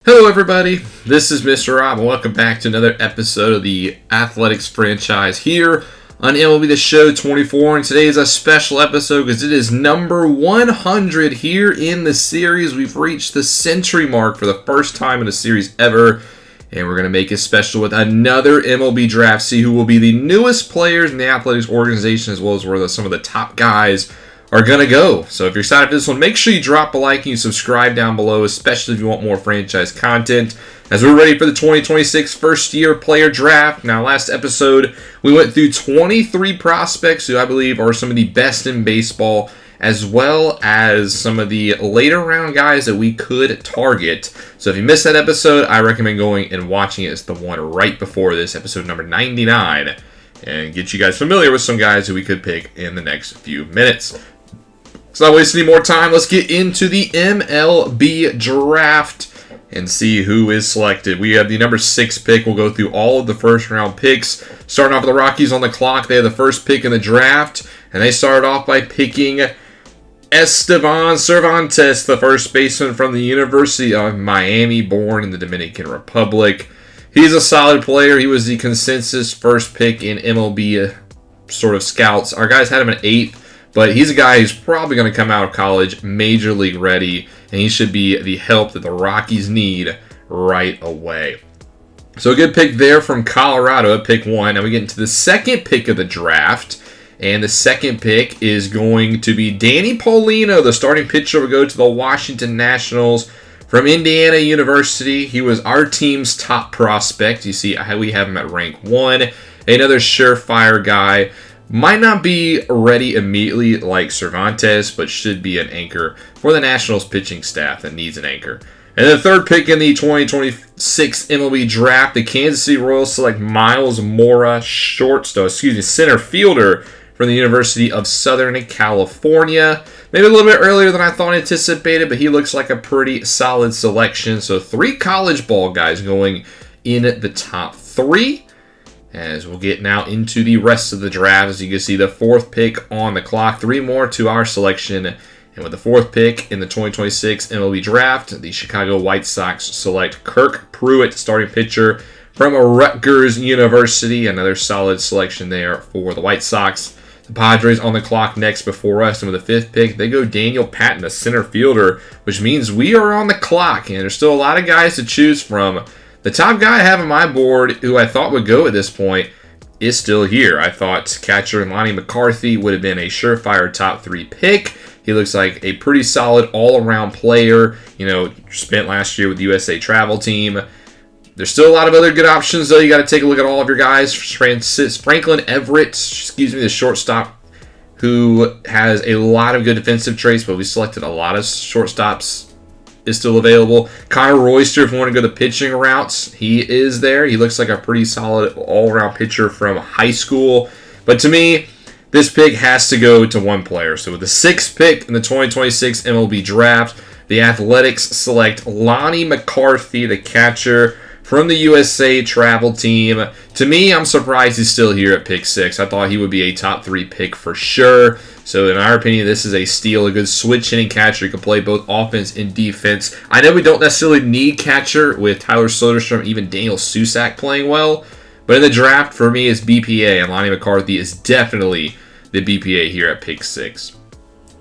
Hello everybody, this is Mr. Rob and welcome back to another episode of the Athletics franchise here on MLB The Show 24, and today is a special episode because it is number 100 here in the series. We've reached the century mark for the first time in a series ever, and we're going to make it special with another MLB draft, see who will be the newest players in the Athletics organization as well as where some of the top guys are going to go. So if you're excited for this one, make sure you drop a like and you subscribe down below, especially if you want more franchise content, as we're ready for the 2026 first-year player draft. Now, last episode, we went through 23 prospects who I believe are some of the best in baseball, as well as some of the later round guys that we could target. So if you missed that episode, I recommend going and watching it. It's the one right before this, episode number 99, and get you guys familiar with some guys who we could pick in the next few minutes. So not wasting any more time, let's get into the MLB draft and see who is selected. We have the number 6 pick. We'll go through all of the first round picks. Starting off with the Rockies on the clock. They have the first pick in the draft, and they started off by picking Esteban Cervantes, the first baseman from the University of Miami, born in the Dominican Republic. He's a solid player. He was the consensus first pick in MLB sort of scouts. Our guys had him at 8th. But he's a guy who's probably going to come out of college major league ready, and he should be the help that the Rockies need right away. So a good pick there from Colorado at pick 1. Now we get into the second pick of the draft, and the second pick is going to be Danny Paulino, the starting pitcher, will go to the Washington Nationals from Indiana University. He was our team's top prospect. You see, we have him at rank 1. Another surefire guy. Might not be ready immediately like Cervantes, but should be an anchor for the Nationals pitching staff that needs an anchor. And the third pick in the 2026 MLB draft, the Kansas City Royals select Miles Mora, center fielder from the University of Southern California. Maybe a little bit earlier than I thought anticipated, but he looks like a pretty solid selection. So 3 college ball guys going in the top 3. As we'll get now into the rest of the draft, as you can see, the 4th pick on the clock. 3 more to our selection. And with the 4th pick in the 2026 MLB draft, the Chicago White Sox select Kirk Pruitt, starting pitcher from Rutgers University. Another solid selection there for the White Sox. The Padres on the clock next before us. And with the 5th pick, they go Daniel Patton, a center fielder, which means we are on the clock. And there's still a lot of guys to choose from. The top guy I have on my board, who I thought would go at this point, is still here. I thought catcher Lonnie McCarthy would have been a surefire top 3 pick. He looks like a pretty solid all-around player. Spent last year with the USA travel team. There's still a lot of other good options, though. You got to take a look at all of your guys. Franklin Everett, the shortstop, who has a lot of good defensive traits, but we selected a lot of shortstops, is still available. Connor Royster, if you want to go the pitching routes, he is there. He looks like a pretty solid all-around pitcher from high school. But to me, this pick has to go to one player. So with the 6th pick in the 2026 MLB draft, the Athletics select Lonnie McCarthy, the catcher from the USA travel team. To me, I'm surprised he's still here at pick 6. I thought he would be a top 3 pick for sure. So in our opinion, this is a steal, a good switch hitting catcher. He can play both offense and defense. I know we don't necessarily need catcher with Tyler Soderstrom, even Daniel Susac playing well. But in the draft, for me, it's BPA, and Lonnie McCarthy is definitely the BPA here at pick 6.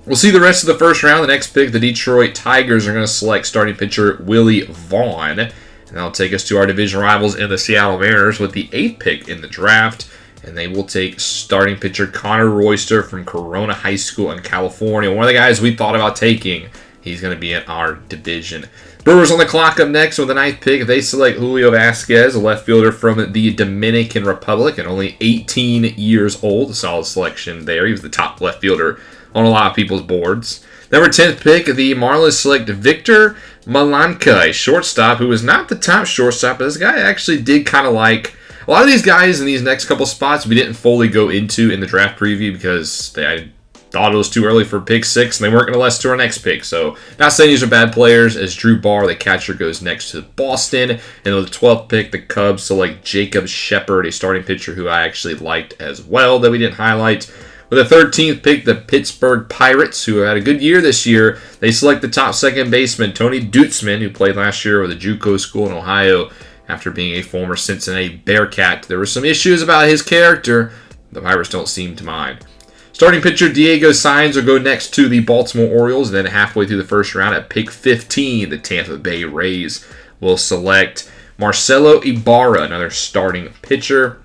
We'll see the rest of the first round. The next pick, the Detroit Tigers are going to select starting pitcher Willie Vaughn. And that'll take us to our division rivals in the Seattle Mariners with the 8th pick in the draft. And they will take starting pitcher Connor Royster from Corona High School in California. One of the guys we thought about taking. He's going to be in our division. Brewers on the clock up next with the 9th pick. They select Julio Vasquez, a left fielder from the Dominican Republic, and only 18 years old. A solid selection there. He was the top left fielder on a lot of people's boards. Number 10th pick, the Marlins select Victor Malanca, a shortstop who was not the top shortstop, but this guy actually did kind of like. A lot of these guys in these next couple spots we didn't fully go into in the draft preview because I thought it was too early for pick 6 and they weren't going to last to our next pick. So not saying these are bad players, as Drew Barr, the catcher, goes next to Boston. And with the 12th pick, the Cubs select Jacob Shepard, a starting pitcher who I actually liked as well that we didn't highlight. With the 13th pick, the Pittsburgh Pirates, who had a good year this year, they select the top second baseman, Tony Dutzman, who played last year with a JUCO school in Ohio after being a former Cincinnati Bearcat. There were some issues about his character. The Pirates don't seem to mind. Starting pitcher Diego Saenz will go next to the Baltimore Orioles. Then halfway through the first round at pick 15, the Tampa Bay Rays will select Marcelo Ibarra, another starting pitcher.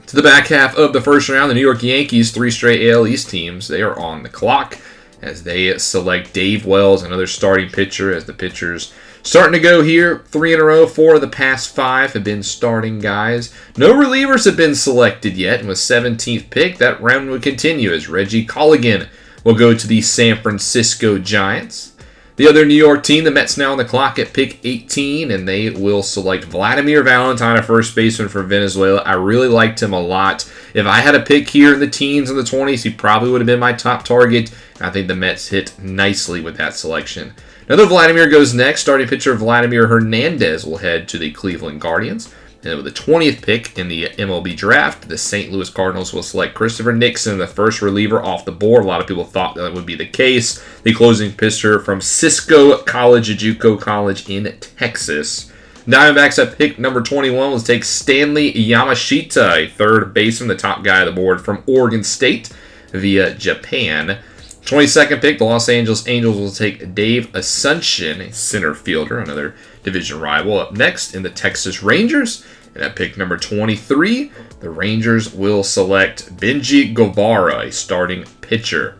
To the back half of the first round, the New York Yankees, 3 straight AL East teams, they are on the clock as they select Dave Wells, another starting pitcher, as the pitchers starting to go here. 3 in a row, 4 of the past 5 have been starting guys. No relievers have been selected yet, and with 17th pick, that round will continue as Reggie Colligan will go to the San Francisco Giants. The other New York team, the Mets, now on the clock at pick 18, and they will select Vladimir Valentine, a first baseman from Venezuela. I really liked him a lot. If I had a pick here in the teens and the 20s, he probably would have been my top target. I think the Mets hit nicely with that selection. Another Vladimir goes next. Starting pitcher Vladimir Hernandez will head to the Cleveland Guardians. And with the 20th pick in the MLB draft, the St. Louis Cardinals will select Christopher Nixon, the first reliever off the board. A lot of people thought that would be the case. The closing pitcher from Cisco College, a JUCO college in Texas. Diamondbacks at pick number 21 will take Stanley Yamashita, a third baseman, the top guy on the board from Oregon State via Japan. 22nd pick, the Los Angeles Angels will take Dave Asuncion, a center fielder, another division rival. Up next in the Texas Rangers, and at pick number 23, the Rangers will select Benji Guevara, a starting pitcher.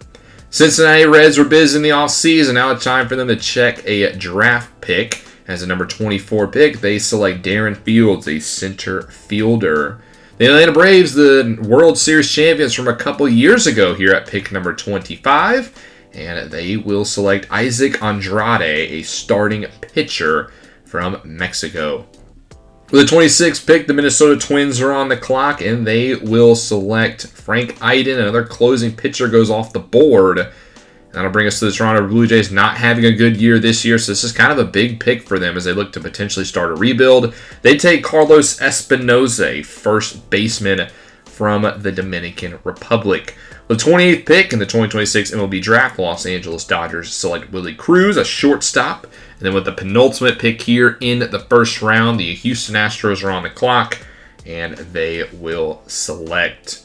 Cincinnati Reds were busy in the offseason. Now it's time for them to check a draft pick. As a number 24 pick, they select Darren Fields, a center fielder. The Atlanta Braves, the World Series champions from a couple years ago, here at pick number 25. And they will select Isaac Andrade, a starting pitcher from Mexico. With the 26th pick, the Minnesota Twins are on the clock, and they will select Frank Iden. Another closing pitcher goes off the board. That'll bring us to the Toronto Blue Jays not having a good year this year, so this is kind of a big pick for them as they look to potentially start a rebuild. They take Carlos Espinoza, first baseman from the Dominican Republic. With the 28th pick in the 2026 MLB Draft, Los Angeles Dodgers select Willie Cruz, a shortstop. And then with the penultimate pick here in the first round, the Houston Astros are on the clock, and they will select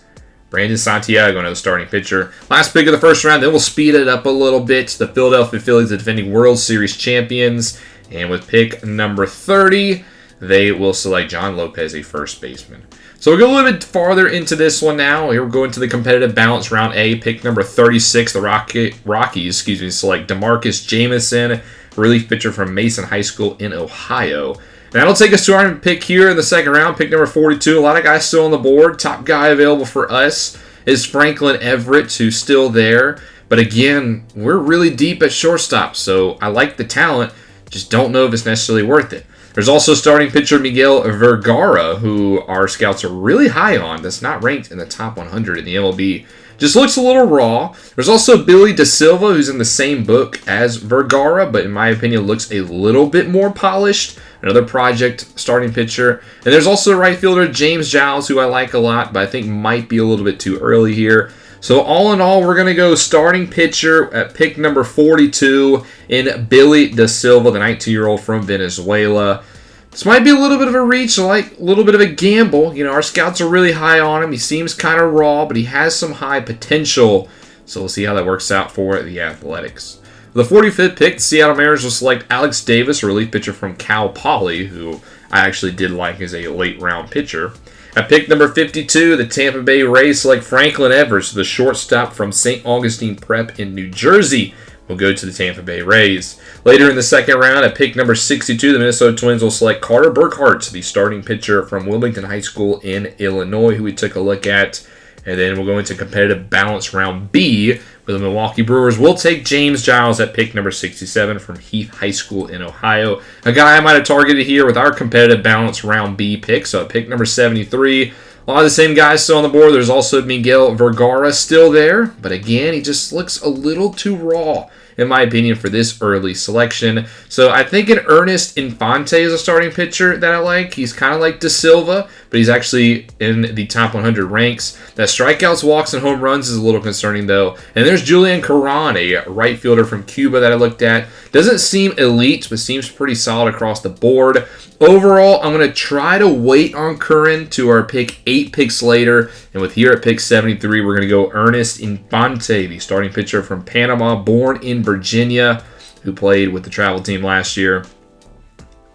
Brandon Santiago, another starting pitcher. Last pick of the first round, then we'll speed it up a little bit. The Philadelphia Phillies, the defending World Series champions. And with pick number 30, they will select John Lopez, a first baseman. So we'll go a little bit farther into this one now. Here we're going to the competitive balance round A. Pick number 36, the Rockies, select DeMarcus Jameson, relief pitcher from Mason High School in Ohio. That'll take us to our pick here in the second round, pick number 42. A lot of guys still on the board. Top guy available for us is Franklin Everett, who's still there. But again, we're really deep at shortstop, so I like the talent, just don't know if it's necessarily worth it. There's also starting pitcher Miguel Vergara, who our scouts are really high on, that's not ranked in the top 100 in the MLB. Just looks a little raw. There's also Billy Da Silva, who's in the same book as Vergara, but in my opinion looks a little bit more polished. Another project starting pitcher. And there's also right fielder James Giles, who I like a lot, but I think might be a little bit too early here. So all in all, we're going to go starting pitcher at pick number 42 in Billy Da Silva, the 19-year-old from Venezuela. This might be a little bit of a reach, like a little bit of a gamble. You know, our scouts are really high on him. He seems kind of raw, but he has some high potential. So we'll see how that works out for the Athletics. The 45th pick, the Seattle Mariners will select Alex Davis, a relief pitcher from Cal Poly, who I actually did like as a late-round pitcher. At pick number 52, the Tampa Bay Rays select Franklin Everett, the shortstop from St. Augustine Prep in New Jersey. Will go to the Tampa Bay Rays. Later in the second round, at pick number 62, the Minnesota Twins will select Carter Burkhart, the starting pitcher from Wilmington High School in Illinois, who we took a look at. And then we'll go into competitive balance round B, where the Milwaukee Brewers will take James Giles at pick number 67 from Heath High School in Ohio. A guy I might have targeted here with our competitive balance round B pick. So at pick number 73, a lot of the same guys still on the board. There's also Miguel Vergara still there. But again, he just looks a little too raw. in my opinion, for this early selection. So I think an Ernest Infante is a starting pitcher that I like. He's kind of like De Silva, but he's actually in the top 100 ranks. That strikeouts, walks, and home runs is a little concerning, though. And there's Julian Caron, a right fielder from Cuba that I looked at. Doesn't seem elite, but seems pretty solid across the board. Overall, I'm going to try to wait on Curran to our pick 8 picks later. And with here at pick 73, we're going to go Ernest Infante, the starting pitcher from Panama, born in Virginia, who played with the travel team last year.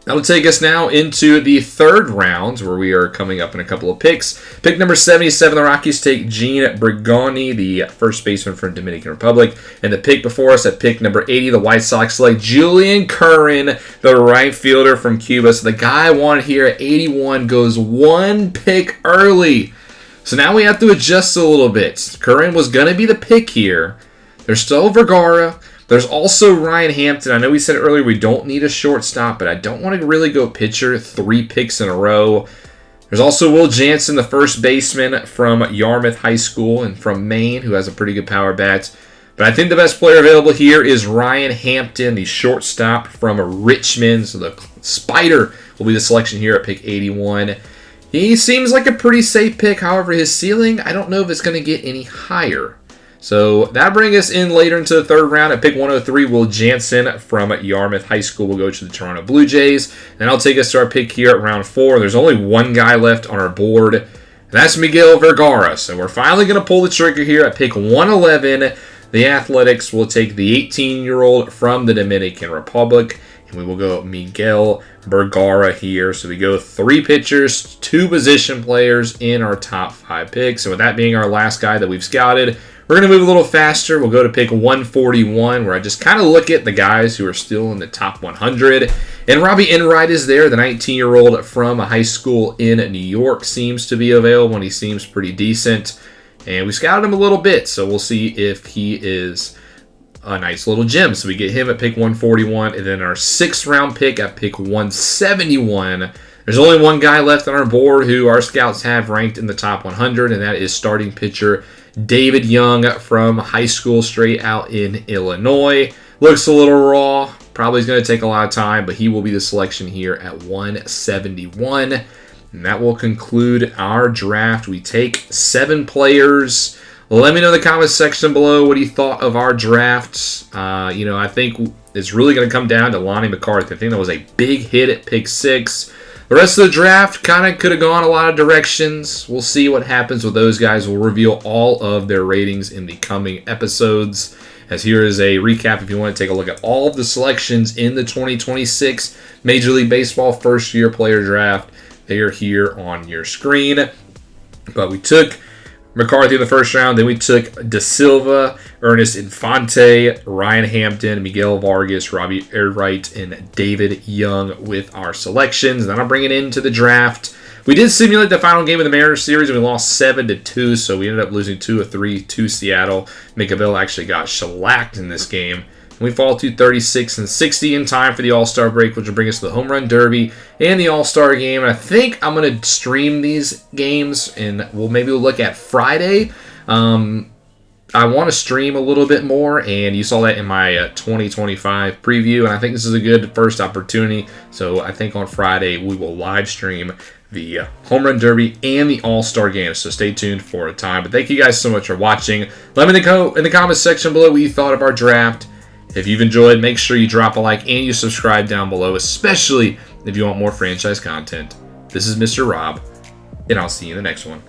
That'll take us now into the third round, where we are coming up in a couple of picks. Pick number 77, the Rockies take Gene Brigoni, the first baseman from Dominican Republic. And the pick before us at pick number 80, the White Sox select Julian Curran, the right fielder from Cuba. So the guy I wanted here at 81 goes one pick early. So now we have to adjust a little bit. Curran was going to be the pick here. There's still Vergara. There's also Ryan Hampton. I know we said earlier we don't need a shortstop, but I don't want to really go pitcher 3 picks in a row. There's also Will Jansen, the first baseman from Yarmouth High School and from Maine, who has a pretty good power bat. But I think the best player available here is Ryan Hampton, the shortstop from Richmond. So the Spider will be the selection here at pick 81. He seems like a pretty safe pick. However, his ceiling, I don't know if it's going to get any higher. So that brings us in later into the third round. At pick 103, Will Jansen from Yarmouth High School will go to the Toronto Blue Jays. And that'll take us to our pick here at round 4. There's only one guy left on our board, and that's Miguel Vergara. So we're finally going to pull the trigger here at pick 111. The Athletics will take the 18-year-old from the Dominican Republic, and we will go Miguel Vergara here. So we go 3 pitchers, 2 position players in our top 5 picks. So with that being our last guy that we've scouted, we're going to move a little faster. We'll go to pick 141, where I just kind of look at the guys who are still in the top 100. And Robbie Enright is there, the 19-year-old from a high school in New York, seems to be available, and he seems pretty decent. And we scouted him a little bit, so we'll see if he is a nice little gem. So we get him at pick 141, and then our 6th round pick at pick 171. There's only one guy left on our board who our scouts have ranked in the top 100, and that is starting pitcher David Young from high school straight out in Illinois. Looks a little raw. Probably is going to take a lot of time, but he will be the selection here at 171. And that will conclude our draft. We take 7 players. Let me know in the comments section below what you thought of our drafts. I think it's really going to come down to Lonnie McCarthy. I think that was a big hit at pick 6. The rest of the draft kind of could have gone a lot of directions. We'll see what happens with those guys. We'll reveal all of their ratings in the coming episodes. As here is a recap if you want to take a look at all of the selections in the 2026 Major League Baseball first-year player draft. They are here on your screen. But we took McCarthy in the first round. Then we took De Silva, Ernest Infante, Ryan Hampton, Miguel Vargas, Robbie Enright, and David Young with our selections. Then I'll bring it into the draft. We did simulate the final game of the Mariners series, and we lost 7-2, so we ended up losing 2 of 3 to Seattle. Micavell actually got shellacked in this game. We fall to 36 and 60 in time for the All-Star break, which will bring us to the Home Run Derby and the All-Star game. And I think I'm going to stream these games, and we'll look at Friday. I want to stream a little bit more, and you saw that in my 2025 preview, and I think this is a good first opportunity. So I think on Friday we will live stream the Home Run Derby and the All-Star game. So stay tuned for a time. But thank you guys so much for watching. Let me know in the comments section below what you thought of our draft. If you've enjoyed, make sure you drop a like and you subscribe down below, especially if you want more franchise content. This is Mr. Rob, and I'll see you in the next one.